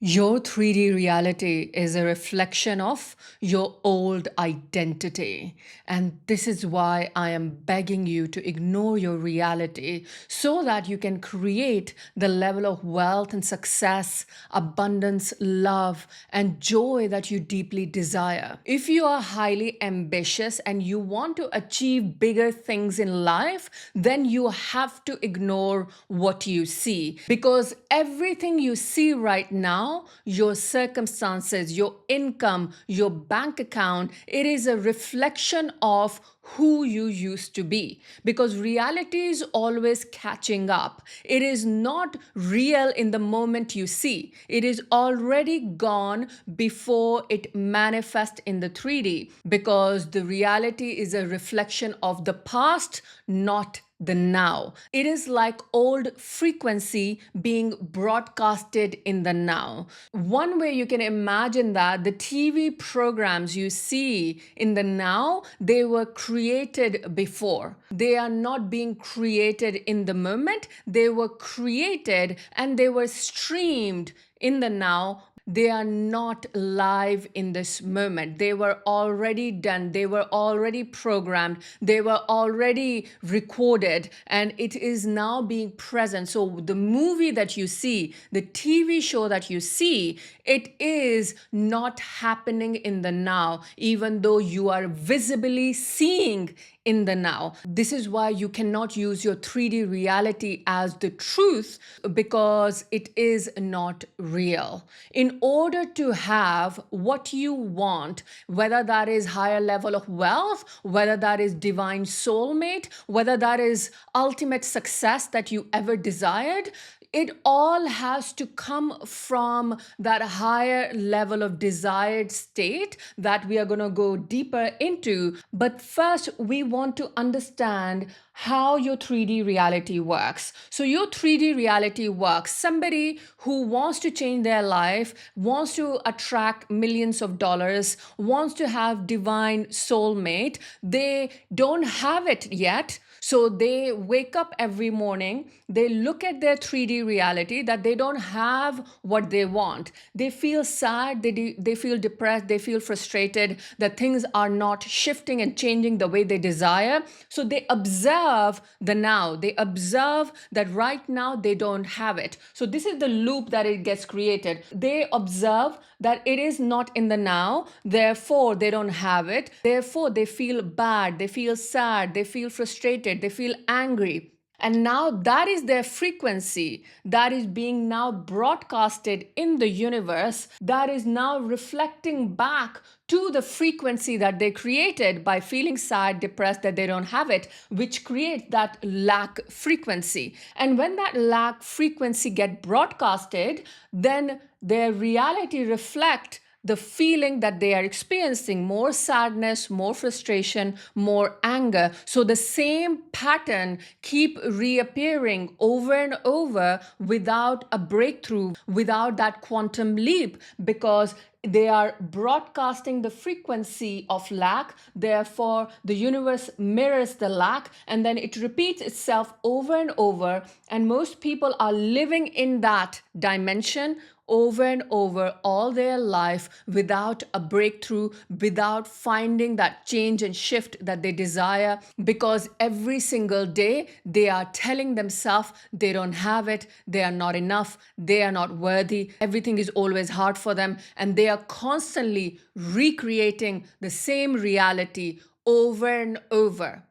Your 3D reality is a reflection of your old identity. And this is why I am begging you to ignore your reality so that you can create the level of wealth and success, abundance, love, and joy that you deeply desire. If you are highly ambitious and you want to achieve bigger things in life, then you have to ignore what you see because everything you see right now, your circumstances, your income, your bank account, it is a reflection of who you used to be because reality is always catching up. It is not real in the moment you see. It is already gone before it manifests in the 3D because the reality is a reflection of the past, not the now. It is like old frequency being broadcasted in the now. One way you can imagine that the TV programs you see in the now, they were created before. They are not being created in the moment. They were created and they were streamed in the now. They are not live in this moment. They were already done. They were already programmed. They were already recorded and it is now being present. So the movie that you see, the TV show that you see, it is not happening in the now, even though you are visibly seeing in the now. This is why you cannot use your 3D reality as the truth because it is not real. In order to have what you want, whether that is higher level of wealth, whether that is divine soulmate, whether that is ultimate success that you ever desired, it all has to come from that higher level of desired state that we are going to go deeper into. But first, we want to understand how your 3D reality works. So, your 3D reality works. Somebody who wants to change their life, wants to attract millions of dollars, wants to have divine soulmate, they don't have it yet. So they wake up every morning, they look at their 3D reality that they don't have what they want. They feel sad, they feel depressed, they feel frustrated that things are not shifting and changing the way they desire. So they observe the now. They observe that right now they don't have it. So this is the loop that it gets created. They observe that it is not in the now, therefore they don't have it. Therefore they feel bad, they feel sad, they feel frustrated, they feel angry. And now that is their frequency that is being now broadcasted in the universe, that is now reflecting back to the frequency that they created by feeling sad, depressed that they don't have it, which creates that lack frequency. And when that lack frequency get broadcasted, then their reality reflect the feeling that they are experiencing, more sadness, more frustration, more anger. So the same pattern keep reappearing over and over without a breakthrough, without that quantum leap, because they are broadcasting the frequency of lack. Therefore, the universe mirrors the lack and then it repeats itself over and over. And most people are living in that dimension over and over all their life without a breakthrough, without finding that change and shift that they desire, because every single day they are telling themselves they don't have it, they are not enough, they are not worthy, everything is always hard for them, and they are constantly recreating the same reality over and over.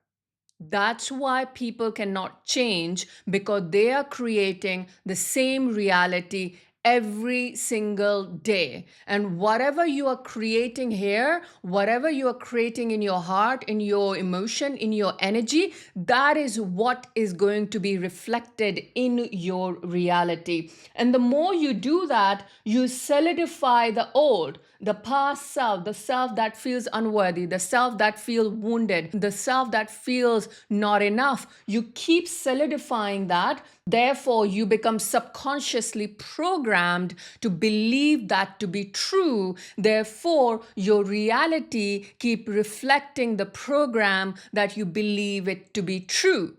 That's why people cannot change, because they are creating the same reality every single day. And whatever you are creating here, whatever you are creating in your heart, in your emotion, in your energy, that is what is going to be reflected in your reality. And the more you do that, you solidify the old, the past self, the self that feels unworthy, the self that feels wounded, the self that feels not enough. You keep solidifying that. Therefore, you become subconsciously programmed to believe that to be true. Therefore, your reality keep reflecting the program that you believe it to be true.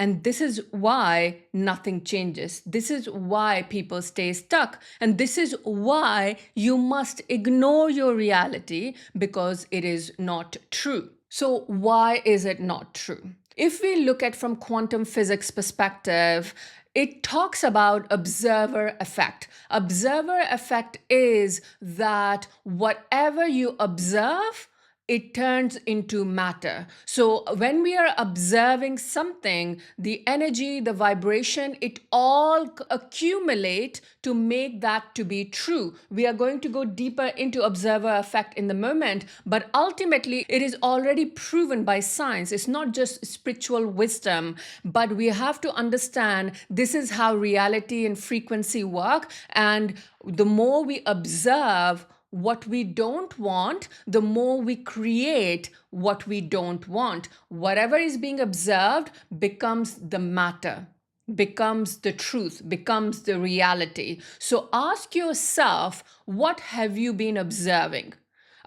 And this is why nothing changes. This is why people stay stuck. And this is why you must ignore your reality because it is not true. So why is it not true? If we look at from quantum physics perspective, it talks about observer effect. Observer effect is that whatever you observe, it turns into matter. So when we are observing something, the energy, the vibration, it all accumulate to make that to be true. We are going to go deeper into observer effect in the moment, but ultimately it is already proven by science. It's not just spiritual wisdom, but we have to understand this is how reality and frequency work. And the more we observe what we don't want, the more we create what we don't want. Whatever is being observed becomes the matter, becomes the truth, becomes the reality. So ask yourself, what have you been observing?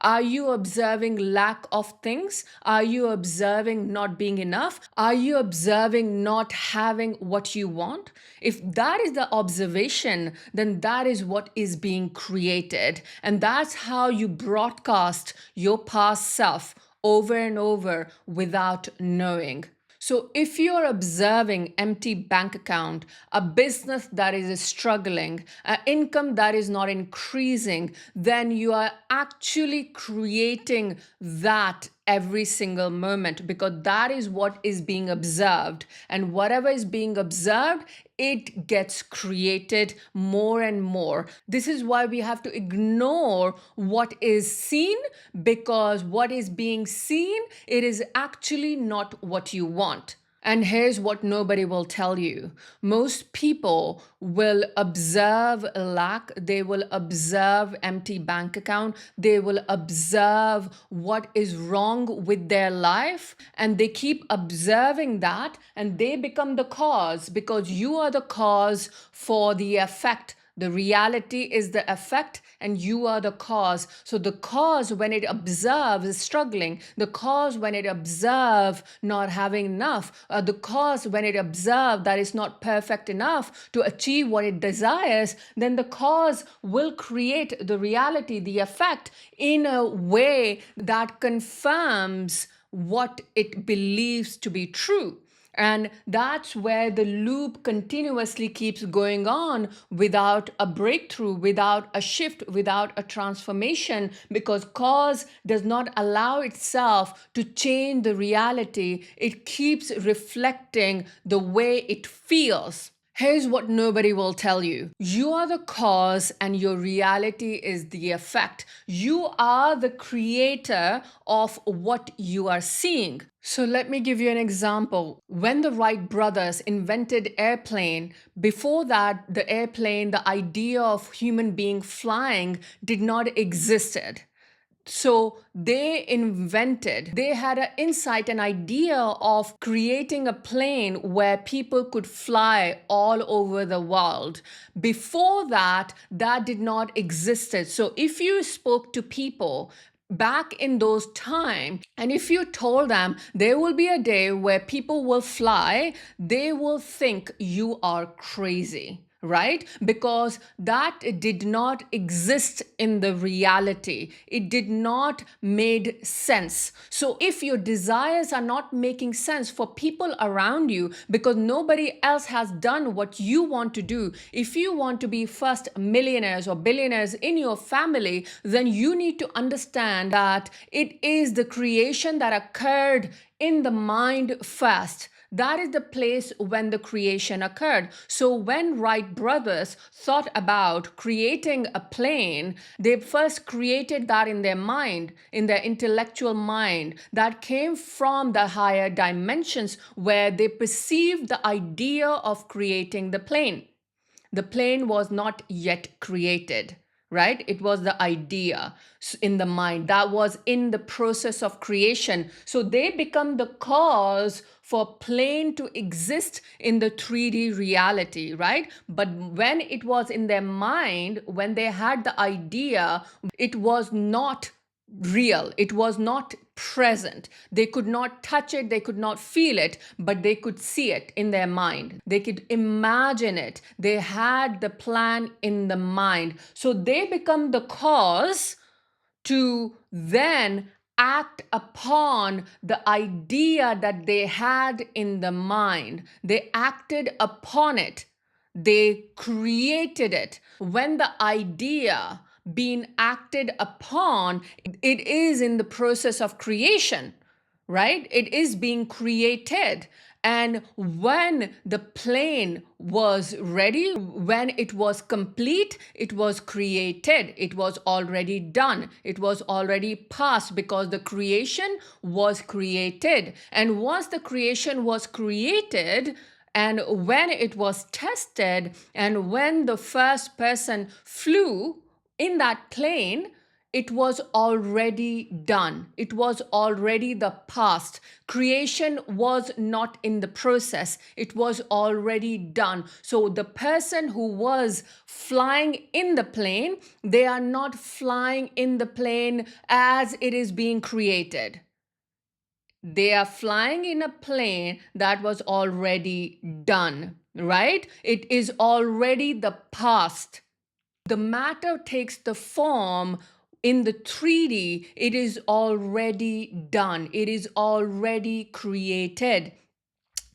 Are you observing lack of things? Are you observing not being enough? Are you observing not having what you want? If that is the observation, then that is what is being created. And that's how you broadcast your past self over and over without knowing. So if you're observing empty bank account, a business that is struggling, an income that is not increasing, then you are actually creating that every single moment because that is what is being observed. And whatever is being observed, it gets created more and more. This is why we have to ignore what is seen, because what is being seen, it is actually not what you want. And here's what nobody will tell you. Most people will observe lack, they will observe empty bank account, they will observe what is wrong with their life, and they keep observing that and they become the cause because you are the cause for the effect. The reality is the effect, and you are the cause. So the cause, when it observes is struggling, the cause when it observes not having enough, the cause when it observes that it's not perfect enough to achieve what it desires, then the cause will create the reality, the effect, in a way that confirms what it believes to be true. And that's where the loop continuously keeps going on without a breakthrough, without a shift, without a transformation, because cause does not allow itself to change the reality. It keeps reflecting the way it feels. Here's what nobody will tell you. You are the cause and your reality is the effect. You are the creator of what you are seeing. So let me give you an example. When the Wright brothers invented airplane, before that the airplane, the idea of human being flying did not existed. So they had an insight, an idea of creating a plane where people could fly all over the world. Before that, that did not existed. So if you spoke to people back in those times, and if you told them there will be a day where people will fly, they will think you are crazy, right? Because that did not exist in the reality. It did not made sense. So if your desires are not making sense for people around you because nobody else has done what you want to do, if you want to be first millionaires or billionaires in your family, then you need to understand that it is the creation that occurred in the mind first. That is the place when the creation occurred. So when Wright brothers thought about creating a plane, they first created that in their mind, in their intellectual mind, that came from the higher dimensions where they perceived the idea of creating the plane. The plane was not yet created, right? It was the idea in the mind that was in the process of creation. So they become the cause for plane to exist in the 3D reality, right? But when it was in their mind, when they had the idea, it was not real. It was not present. They could not touch it, they could not feel it, but they could see it in their mind. They could imagine it. They had the plan in the mind. So they become the cause to then act upon the idea that they had in the mind. They acted upon it. They created it. When the idea being acted upon, it is in the process of creation, right? It is being created. And when the plane was ready, when it was complete, it was created. It was already done. It was already past because the creation was created. And once the creation was created, and when it was tested, and when the first person flew in that plane, it was already done. It was already the past. Creation was not in the process. It was already done. So the person who was flying in the plane, they are not flying in the plane as it is being created. They are flying in a plane that was already done, right? It is already the past. The matter takes the form in the 3D, it is already done, it is already created.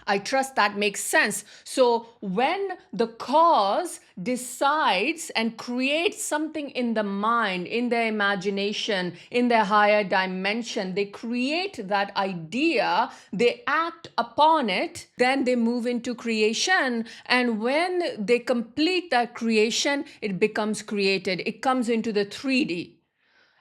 I trust that makes sense. So when the cause decides and creates something in the mind, in their imagination, in their higher dimension, they create that idea, they act upon it, then they move into creation. And when they complete that creation, it becomes created. It comes into the 3D.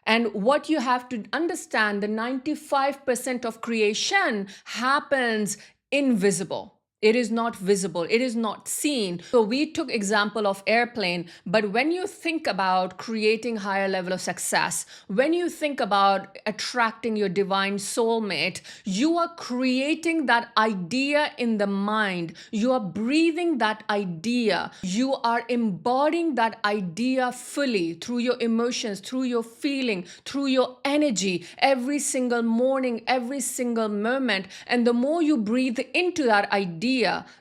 And what you have to understand, the 95% of creation happens invisible. It is not visible. It is not seen. So we took example of airplane, but when you think about creating higher level of success, when you think about attracting your divine soulmate, you are creating that idea in the mind. You are breathing that idea. You are embodying that idea fully through your emotions, through your feeling, through your energy, every single morning, every single moment. And the more you breathe into that idea,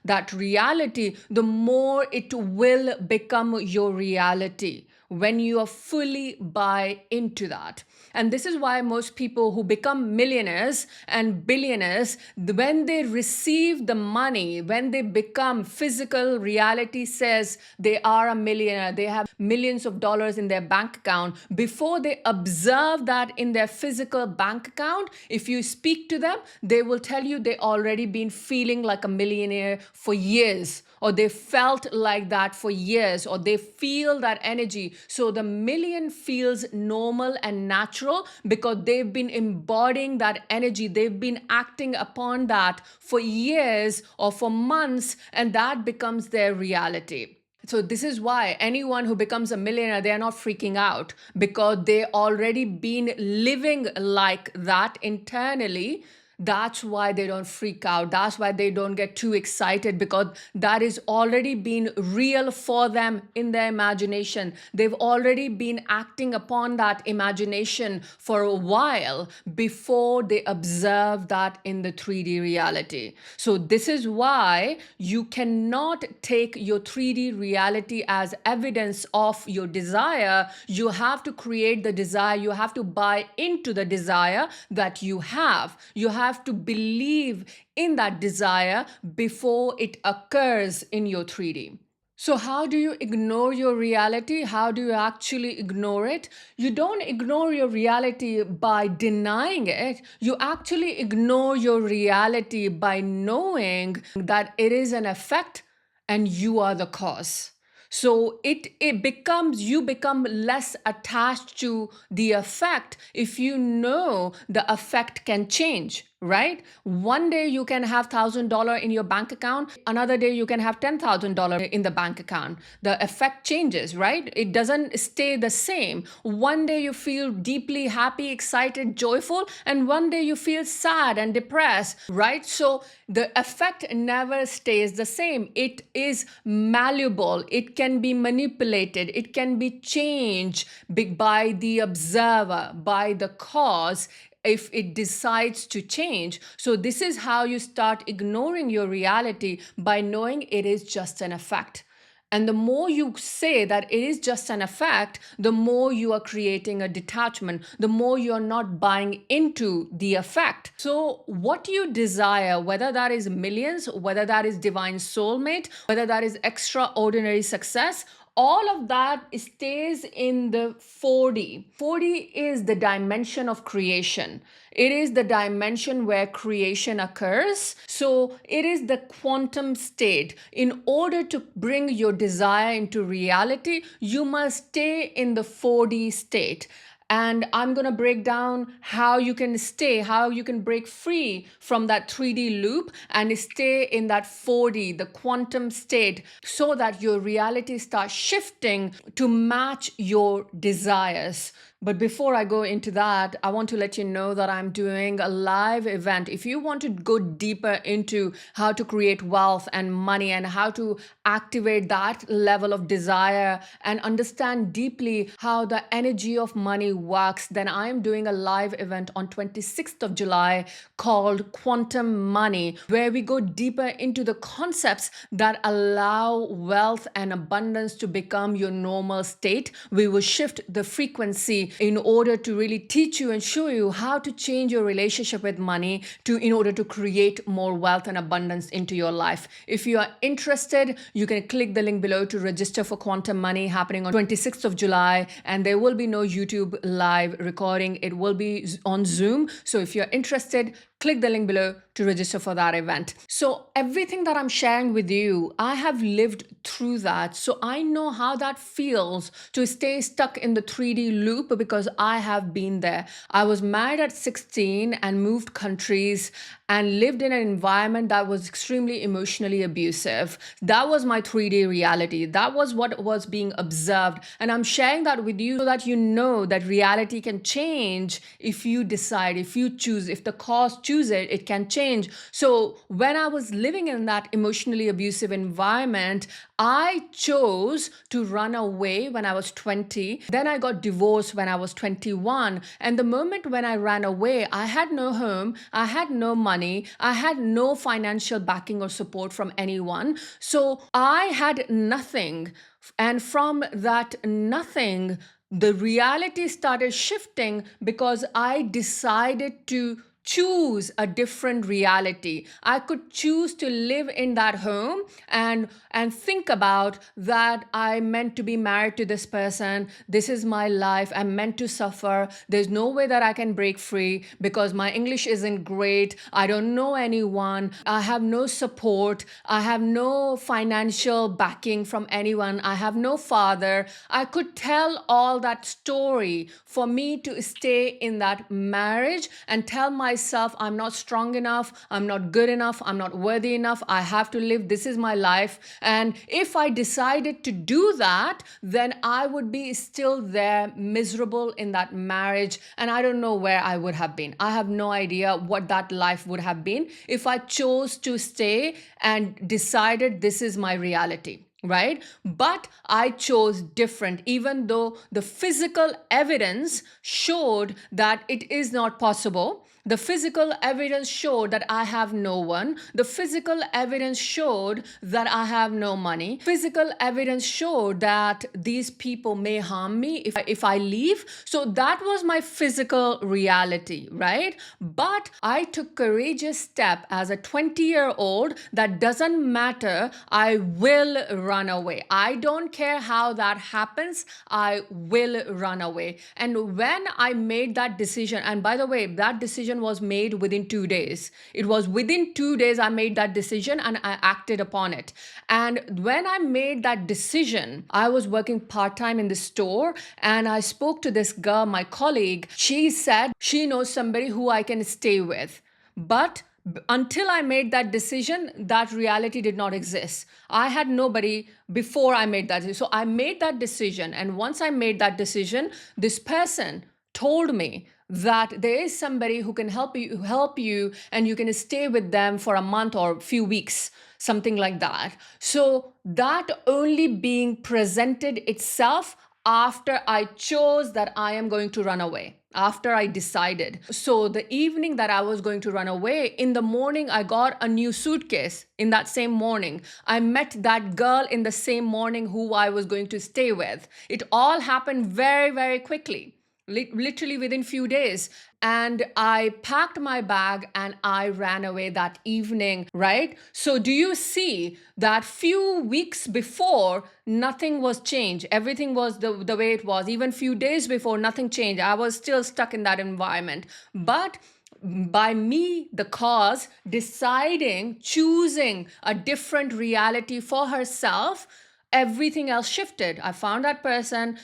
that reality, the more it will become your reality when you are fully buy into that. And this is why most people who become millionaires and billionaires, when they receive the money, when they become physical reality says they are a millionaire, they have millions of dollars in their bank account, before they observe that in their physical bank account, if you speak to them, they will tell you they already been feeling like a millionaire for years, or they felt like that for years, or they feel that energy. So the million feels normal and natural because they've been embodying that energy. They've been acting upon that for years or for months, and that becomes their reality. So this is why anyone who becomes a millionaire, they are not freaking out because they already been living like that internally. That's why they don't freak out. That's why they don't get too excited, because that is already been real for them in their imagination. They've already been acting upon that imagination for a while before they observe that in the 3D reality. So this is why you cannot take your 3D reality as evidence of your desire. You have to create the desire. You have to buy into the desire that you have. You have to believe in that desire before it occurs in your 3D. So, how do you ignore your reality? How do you actually ignore it? You don't ignore your reality by denying it. You actually ignore your reality by knowing that it is an effect and you are the cause. So it becomes, you become less attached to the effect if you know the effect can change. right? One day you can have $1,000 in your bank account, another day you can have $10,000 in the bank account. The effect changes, right? It doesn't stay the same. One day you feel deeply happy, excited, joyful, and one day you feel sad and depressed, right? So the effect never stays the same. It is malleable, it can be manipulated, it can be changed by the observer, by the cause, if it decides to change. So, this is how you start ignoring your reality, by knowing it is just an effect. And the more you say that it is just an effect, the more you are creating a detachment, the more you are not buying into the effect. So, what you desire, whether that is millions, whether that is divine soulmate, whether that is extraordinary success, all of that stays in the 4D. 4D is the dimension of creation. It is the dimension where creation occurs. So it is the quantum state. In order to bring your desire into reality, you must stay in the 4D state. And I'm going to break down how you can how you can break free from that 3D loop and stay in that 4D, the quantum state, so that your reality starts shifting to match your desires. But before I go into that, I want to let you know that I'm doing a live event. If you want to go deeper into how to create wealth and money and how to activate that level of desire and understand deeply how the energy of money works, then I am doing a live event on 26th of July called Quantum Money, where we go deeper into the concepts that allow wealth and abundance to become your normal state. We will shift the frequency in order to really teach you and show you how to change your relationship with money in order to create more wealth and abundance into your life. If you are interested, you can click the link below to register for Quantum Money, happening on 26th of July, and there will be no YouTube live recording. It will be on Zoom. So if you're interested, click the link below to register for that event. So everything that I'm sharing with you, I have lived through that. So I know how that feels to stay stuck in the 3D loop, because I have been there. I was married at 16 and moved countries and lived in an environment that was extremely emotionally abusive. That was my 3D reality. That was what was being observed. And I'm sharing that with you so that you know that reality can change if you decide, if you choose, if the cause choose it, it can change. So when I was living in that emotionally abusive environment, I chose to run away when I was 20. Then I got divorced when I was 21. And the moment when I ran away, I had no home, I had no money, I had no financial backing or support from anyone. So I had nothing. And from that nothing, the reality started shifting because I decided to choose a different reality. I could choose to live in that home and think about that I meant to be married to this person. This is my life. I'm meant to suffer. There's no way that I can break free because my English isn't great. I don't know anyone. I have no support. I have no financial backing from anyone. I have no father. I could tell all that story for me to stay in that marriage and tell myself I'm not strong enough, I'm not good enough, I'm not worthy enough, I have to live, this is my life. And if I decided to do that, then I would be still there, miserable in that marriage, and I don't know where I would have been. I have no idea what that life would have been if I chose to stay and decided this is my reality. Right? But I chose different, even though the physical evidence showed that it is not possible. The physical evidence showed that I have no one. The physical evidence showed that I have no money. Physical evidence showed that these people may harm me if I leave. So that was my physical reality, right? But I took courageous step as a 20-year-old that doesn't matter. I will run away. I don't care how that happens. I will run away. And when I made that decision, and by the way, that decision was made within 2 days. It was within 2 days I made that decision and I acted upon it. And when I made that decision, I was working part-time in the store and I spoke to this girl, my colleague. She said she knows somebody who I can stay with. But until I made that decision, that reality did not exist. I had nobody before I made that decision. So I made that decision. And once I made that decision, this person told me that there is somebody who can help you, and you can stay with them for a month or a few weeks, something like that. So that only being presented itself after I chose that I am going to run away, after I decided. So the evening that I was going to run away, in the morning, I got a new suitcase. In that same morning, I met that girl in the same morning who I was going to stay with. It all happened very, very quickly, literally within few days. And I packed my bag and I ran away that evening, right? So do you see that few weeks before, nothing was changed, everything was the way it was. Even few days before, nothing changed, I was still stuck in that environment. But by me, the cause, deciding, choosing a different reality for herself, everything else shifted. I found that person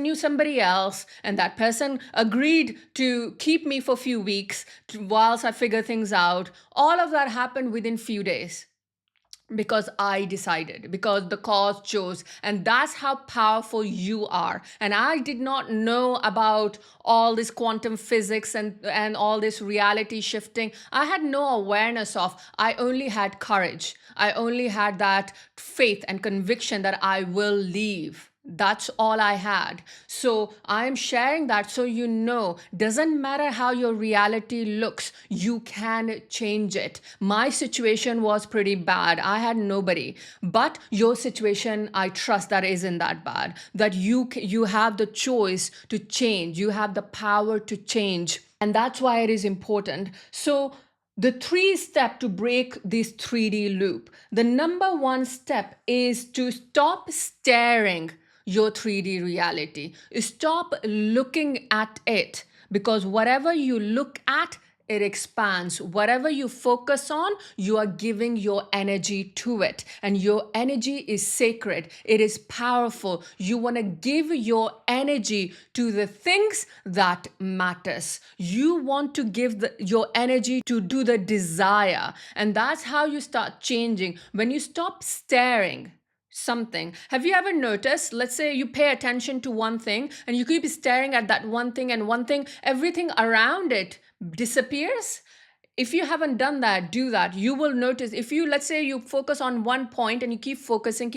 knew somebody else, and that person agreed to keep me for a few weeks whilst I figure things out. All of that happened within few days because I decided, because the cause chose. And that's how powerful you are. And I did not know about all this quantum physics and all this reality shifting. I had no awareness of. I only had courage. I only had that faith and conviction that I will leave. That's all I had. So I'm sharing that so you know, doesn't matter how your reality looks, you can change it. My situation was pretty bad. I had nobody. But your situation, I trust that isn't that bad. That you have the choice to change. You have the power to change. And that's why it is important. So the 3 step to break this 3D loop. The number 1 step is to stop staring your 3D reality. Stop looking at it, because whatever you look at, it expands. Whatever you focus on, you are giving your energy to it. And your energy is sacred. It is powerful. You want to give your energy to the things that matters. You want to give your energy to do the desire. And that's how you start changing. When you stop staring something. Have you ever noticed, let's say you pay attention to one thing and you keep staring at that one thing and one thing, everything around it disappears? If you haven't done that, do that. You will notice, if you, let's say you focus on one point and you keep focusing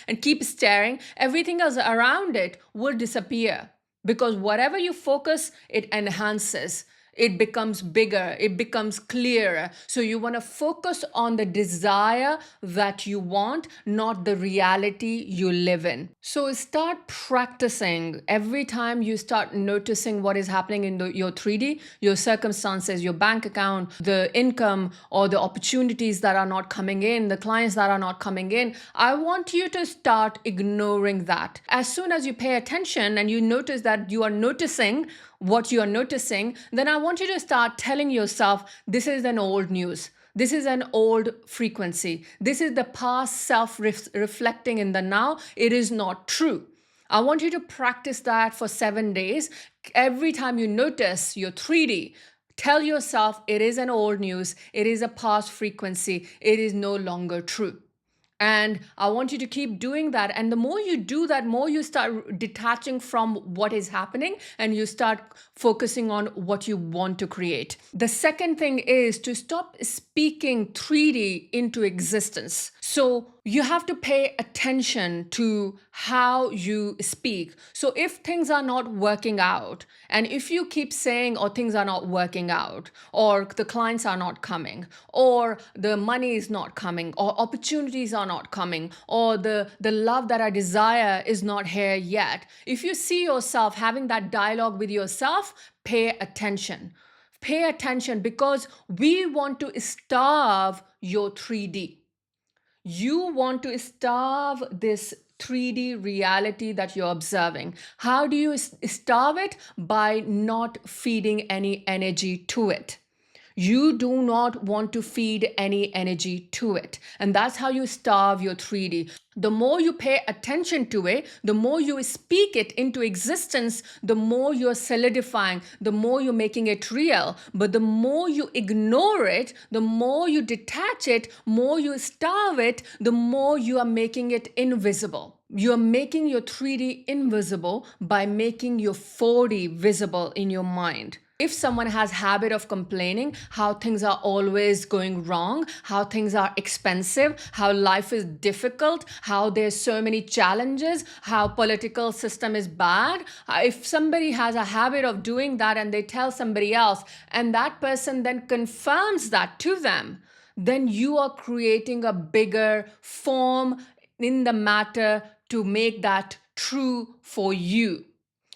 and keep staring, everything else around it will disappear, because whatever you focus, it enhances. It becomes bigger, it becomes clearer. So you want to focus on the desire that you want, not the reality you live in. So start practicing. Every time you start noticing what is happening in your 3D, your circumstances, your bank account, the income or the opportunities that are not coming in, the clients that are not coming in, I want you to start ignoring that. As soon as you pay attention and you notice that you are noticing what you are noticing, then I want you to start telling yourself, this is an old news. This is an old frequency. This is the past self reflecting in the now. It is not true. I want you to practice that for 7 days. Every time you notice your 3D, tell yourself it is an old news. It is a past frequency. It is no longer true. And I want you to keep doing that. And the more you do that, more you start detaching from what is happening and you start focusing on what you want to create. The second thing is to stop speaking 3D into existence. So you have to pay attention to how you speak. So if things are not working out, and if you keep saying, or things are not working out, or the clients are not coming, or the money is not coming, or opportunities are not coming, or the love that I desire is not here yet, if you see yourself having that dialogue with yourself, pay attention. Pay attention, because we want to starve your 3D. You want to starve this 3D reality that you're observing. How do you starve it? By not feeding any energy to it. You do not want to feed any energy to it. And that's how you starve your 3D. The more you pay attention to it, the more you speak it into existence, the more you're solidifying, the more you're making it real. But the more you ignore it, the more you detach it, more you starve it, the more you are making it invisible. You are making your 3D invisible by making your 4D visible in your mind. If someone has habit of complaining how things are always going wrong, how things are expensive, how life is difficult, how there's so many challenges, how political system is bad, if somebody has a habit of doing that and they tell somebody else and that person then confirms that to them, then you are creating a bigger form in the matter to make that true for you.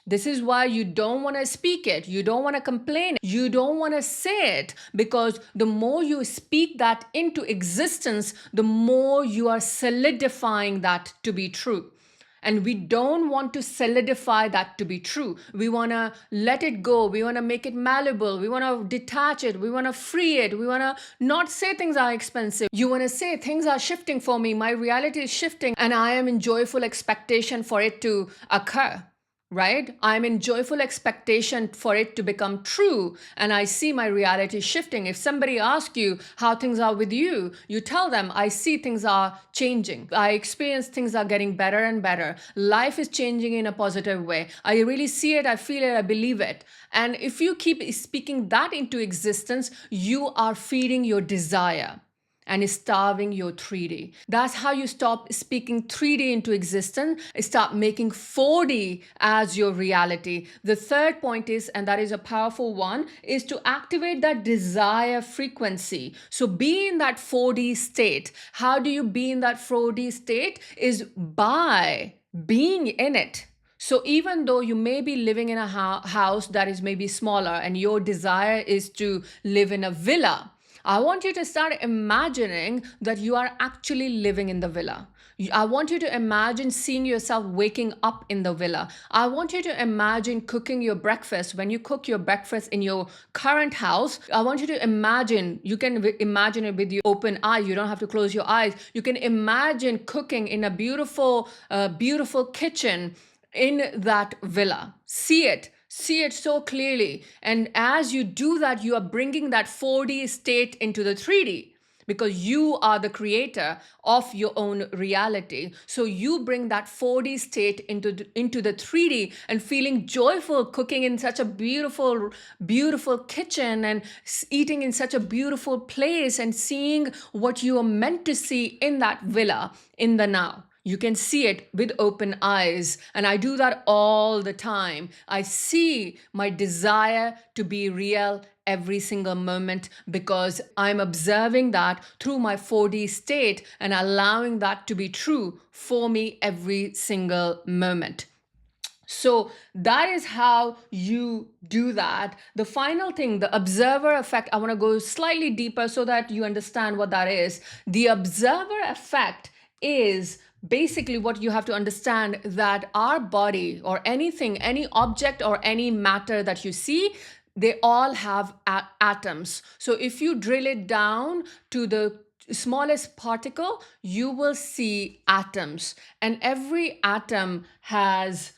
This is why you don't want to speak it. You don't want to complain. You don't want to say it, because the more you speak that into existence, the more you are solidifying that to be true. And we don't want to solidify that to be true. We want to let it go. We want to make it malleable. We want to detach it. We want to free it. We want to not say things are expensive. You want to say things are shifting for me. My reality is shifting and I am in joyful expectation for it to occur. Right? I'm in joyful expectation for it to become true, and I see my reality shifting. If somebody asks you how things are with you, you tell them, I see things are changing. I experience things are getting better and better. Life is changing in a positive way. I really see it, I feel it, I believe it. And if you keep speaking that into existence, you are feeding your desire and is starving your 3D. That's how you stop speaking 3D into existence, start making 4D as your reality. The third point is, and that is a powerful one, is to activate that desire frequency. So be in that 4D state. How do you be in that 4D state? Is by being in it. So even though you may be living in a house that is maybe smaller and your desire is to live in a villa, I want you to start imagining that you are actually living in the villa. I want you to imagine seeing yourself waking up in the villa. I want you to imagine cooking your breakfast. When you cook your breakfast in your current house, I want you to imagine, you can imagine it with your open eyes. You don't have to close your eyes. You can imagine cooking in a beautiful, beautiful kitchen in that villa. See it. See it so clearly. And as you do that, you are bringing that 4D state into the 3D, because you are the creator of your own reality. So you bring that 4D state into the 3D and feeling joyful cooking in such a beautiful, beautiful kitchen and eating in such a beautiful place and seeing what you are meant to see in that villa in the now. You can see it with open eyes. And I do that all the time. I see my desire to be real every single moment because I'm observing that through my 4D state and allowing that to be true for me every single moment. So that is how you do that. The final thing, the observer effect, I want to go slightly deeper so that you understand what that is. The observer effect is basically what you have to understand, that our body or anything, any object or any matter that you see, they all have atoms. So if you drill it down to the smallest particle, you will see atoms. And every atom has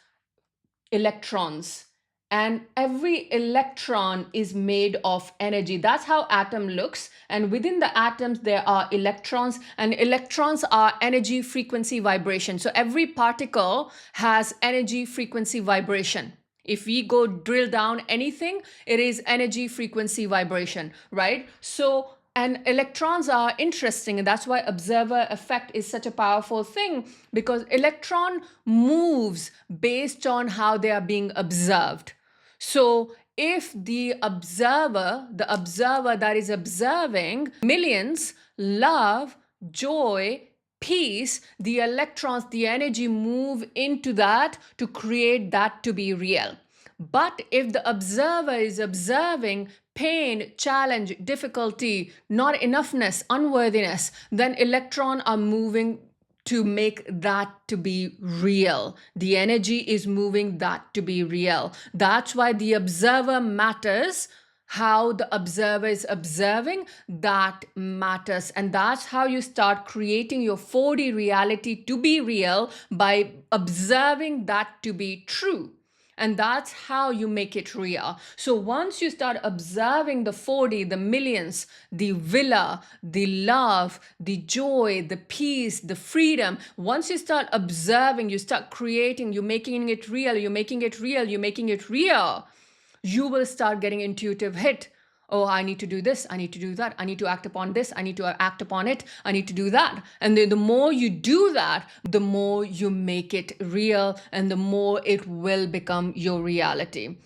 electrons, and every electron is made of energy. That's how atom looks. And within the atoms there are electrons, and electrons are energy, frequency, vibration. So every particle has energy, frequency, vibration. If we go drill down anything, it is energy, frequency, vibration, right? So and electrons are interesting, and that's why observer effect is such a powerful thing, because electron moves based on how they are being observed. So if the observer that is observing millions, love, joy, peace, the electrons, the energy move into that to create that to be real. But if the observer is observing pain, challenge, difficulty, not enoughness, unworthiness, then electrons are moving to make that to be real. The energy is moving that to be real. That's why the observer matters How the observer is observing, that matters. And that's how you start creating your 4D reality to be real, by observing that to be true. And that's how you make it real. So once you start observing the 4D, the millions, the villa, the love, the joy, the peace, the freedom, once you start observing, you start creating, you're making it real, you're making it real, you're making it real, you will start getting intuitive hit. Oh, I need to do this, I need to do that, I need to act upon this, I need to act upon it, I need to do that. And the more you do that, the more you make it real, and the more it will become your reality.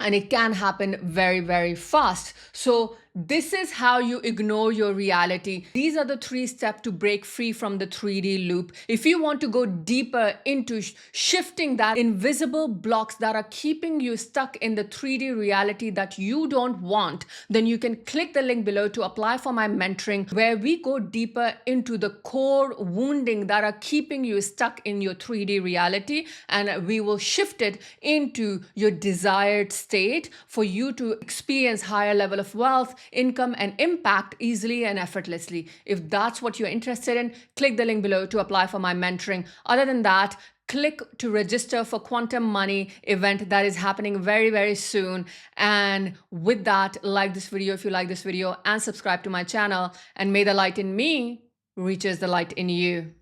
And it can happen very, very fast. So this is how you ignore your reality. These are the 3 steps to break free from the 3D loop. If you want to go deeper into shifting that invisible blocks that are keeping you stuck in the 3D reality that you don't want, then you can click the link below to apply for my mentoring, where we go deeper into the core wounding that are keeping you stuck in your 3D reality, and we will shift it into your desired state for you to experience higher level of wealth, income, and impact easily and effortlessly. If that's what you're interested in, click the link below to apply for my mentoring. Other than that, click to register for Quantum Money event that is happening very, very soon. And with that, like this video if you like this video, and subscribe to my channel. And may the light in me reaches the light in you.